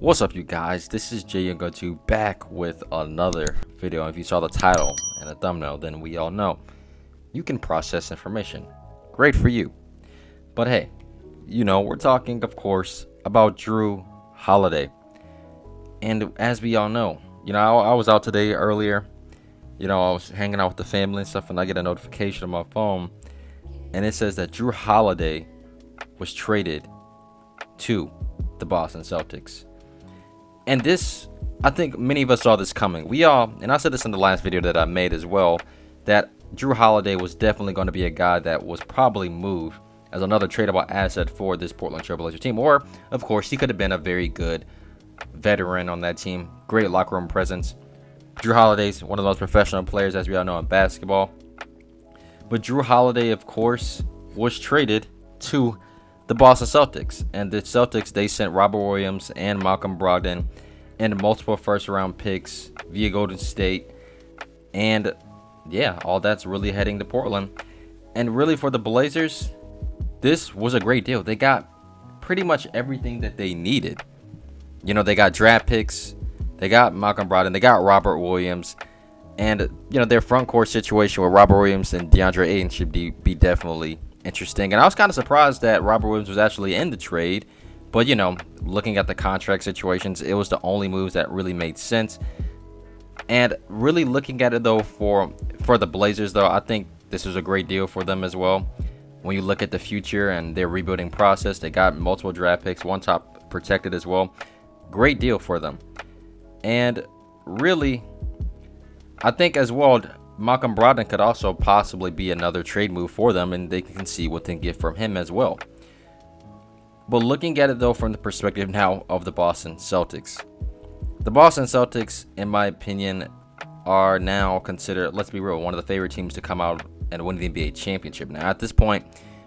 What's up, you guys? This is Jay and Go2 back with another video. If you saw the title and the thumbnail, then we all know you can process information. Great for you. But hey, we're talking, of course, about Jrue Holiday. And as we all know, I was out today earlier. I was hanging out with the family and stuff, and I get a notification on my phone, and it says that Jrue Holiday was traded to the Boston Celtics. And this, I think many of us saw this coming. We all, and I said this in the last video that I made as well, that Jrue Holiday was definitely going to be a guy that was probably moved as another tradable asset for this Portland Trail Blazers team. Or, of course, he could have been a very good veteran on that team. Great locker room presence. Jrue Holiday's one of the most professional players, as we all know, in basketball. But Jrue Holiday, of course, was traded to the Boston Celtics. And the Celtics, they sent Robert Williams and Malcolm Brogdon and multiple first-round picks via Golden State. And, yeah, all that's really heading to Portland. And really, for the Blazers, this was a great deal. They got pretty much everything that they needed. They got draft picks. They got Malcolm Brogdon. They got Robert Williams. And, their front court situation with Robert Williams and DeAndre Ayton should be definitely interesting. And I was kind of surprised that Robert Williams was actually in the trade. But, looking at the contract situations, it was the only moves that really made sense. And really looking at it, though, for the Blazers, though, I think this was a great deal for them as well. When you look at the future and their rebuilding process, they got multiple draft picks, one top protected as well. Great deal for them. And really, I think as well, Malcolm Brogdon could also possibly be another trade move for them, and they can see what they can get from him as well. But looking at it, though, from the perspective now of the Boston Celtics. The Boston Celtics, in my opinion, are now considered, let's be real, one of the favorite teams to come out and win the NBA championship. Now, at this point,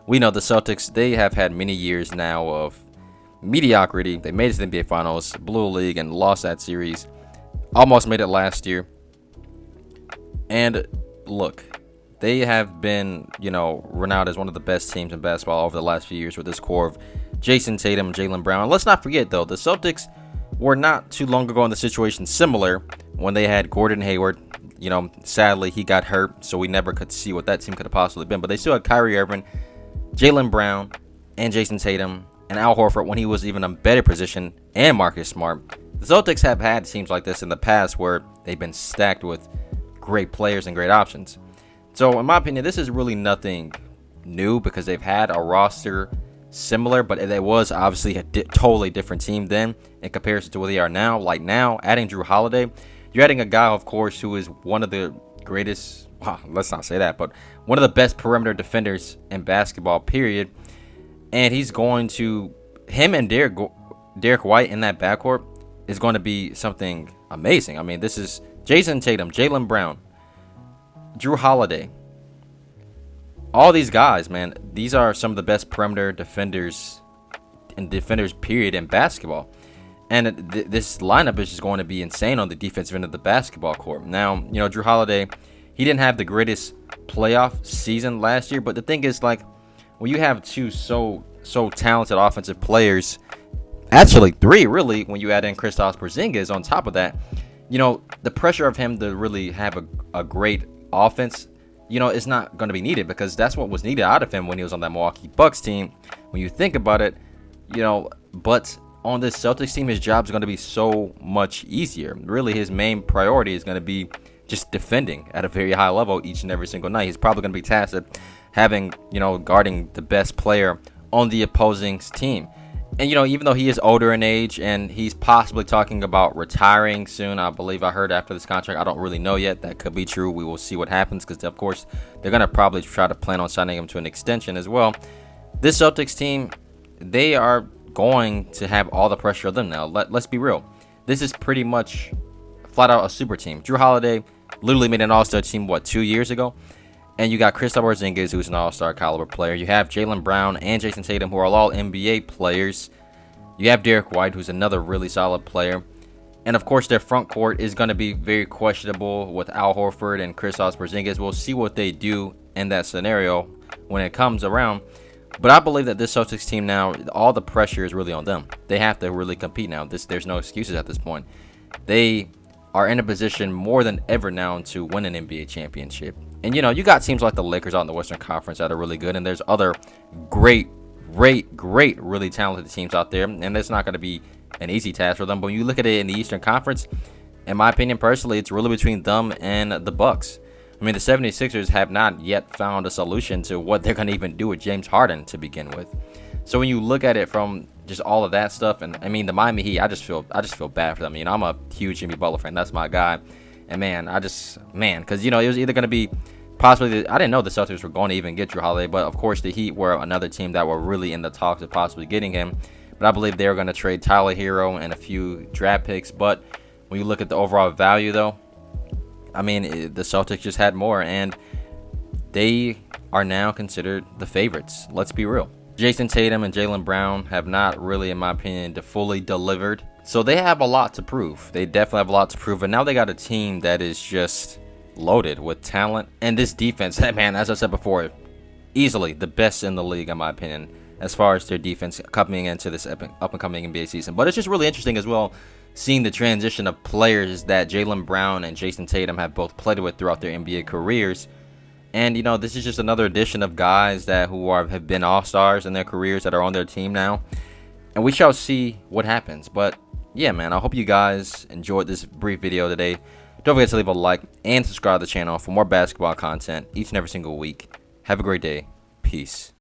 we know the Celtics, they have had many years now of mediocrity. They made it to the NBA Finals, blew a league, and lost that series. Almost made it last year. And look, they have been, renowned as one of the best teams in basketball over the last few years with this core of Jason Tatum and Jaylen Brown. Let's not forget, though, the Celtics were not too long ago in the situation similar when they had Gordon Hayward. Sadly, he got hurt, so we never could see what that team could have possibly been. But they still had Kyrie Irving, Jaylen Brown, and Jason Tatum, and Al Horford when he was even in a better position, and Marcus Smart. The Celtics have had teams like this in the past where they've been stacked with great players and great options. So, in my opinion, this is really nothing new because they've had a roster similar, but it was obviously a totally different team then in comparison to where they are now. Like now, adding Jrue Holiday, you're adding a guy, of course, who is one of the greatest, let's not say that, but one of the best perimeter defenders in basketball, period. And he's going to, him and Derek White in that backcourt is going to be something amazing. I mean, this is Jason Tatum, Jaylen Brown, Jrue Holiday. All these guys, man, these are some of the best perimeter defenders and defenders, period, in basketball. And this lineup is just going to be insane on the defensive end of the basketball court. Now, Jrue Holiday, he didn't have the greatest playoff season last year, but the thing is, like, when you have two so talented offensive players, actually three, really, when you add in Kristaps Porzingis on top of that, the pressure of him to really have a great offense, is not going to be needed because that's what was needed out of him when he was on that Milwaukee Bucks team. When you think about it, but on this Celtics team, his job is going to be so much easier. Really, his main priority is going to be just defending at a very high level each and every single night. He's probably going to be tasked with guarding the best player on the opposing team. And, even though he is older in age and he's possibly talking about retiring soon, I believe I heard after this contract, I don't really know yet. That could be true. We will see what happens because, of course, they're going to probably try to plan on signing him to an extension as well. This Celtics team, they are going to have all the pressure on them now. Let's be real. This is pretty much flat out a super team. Jrue Holiday literally made an all-star team, 2 years ago? And you got Kristaps Porzingis, who's an all-star caliber player. You have Jaylen Brown and Jason Tatum, who are all NBA players. You have Derek White, who's another really solid player. And, of course, their front court is going to be very questionable with Al Horford and Kristaps Porzingis. We'll see what they do in that scenario when it comes around. But I believe that this Celtics team now, all the pressure is really on them. They have to really compete now. There's no excuses at this point. They are in a position more than ever now to win an NBA championship. And, you got teams like the Lakers out in the Western Conference that are really good. And there's other great, really talented teams out there. And it's not going to be an easy task for them. But when you look at it in the Eastern Conference, in my opinion, personally, it's really between them and the Bucks. I mean, the 76ers have not yet found a solution to what they're going to even do with James Harden to begin with. So when you look at it from just all of that stuff, and I mean the Miami Heat, I just feel bad for them. I'm a huge Jimmy Butler fan. That's my guy. And man, because it was either going to be possibly I didn't know the Celtics were going to even get Jrue Holiday, but of course the Heat were another team that were really in the talks of possibly getting him. But I believe they were going to trade Tyler Hero and a few draft picks. But when you look at the overall value, though, I mean, the Celtics just had more, and they are now considered the favorites. Let's be real. Jason Tatum and Jaylen Brown have not really, in my opinion, fully delivered. So they have a lot to prove. They definitely have a lot to prove. And now they got a team that is just loaded with talent. And this defense, man, as I said before, easily the best in the league, in my opinion, as far as their defense coming into this up-and-coming NBA season. But it's just really interesting as well, seeing the transition of players that Jaylen Brown and Jason Tatum have both played with throughout their NBA careers. And, this is just another addition of guys who have been all-stars in their careers that are on their team now. And we shall see what happens. But, yeah, man, I hope you guys enjoyed this brief video today. Don't forget to leave a like and subscribe to the channel for more basketball content each and every single week. Have a great day. Peace.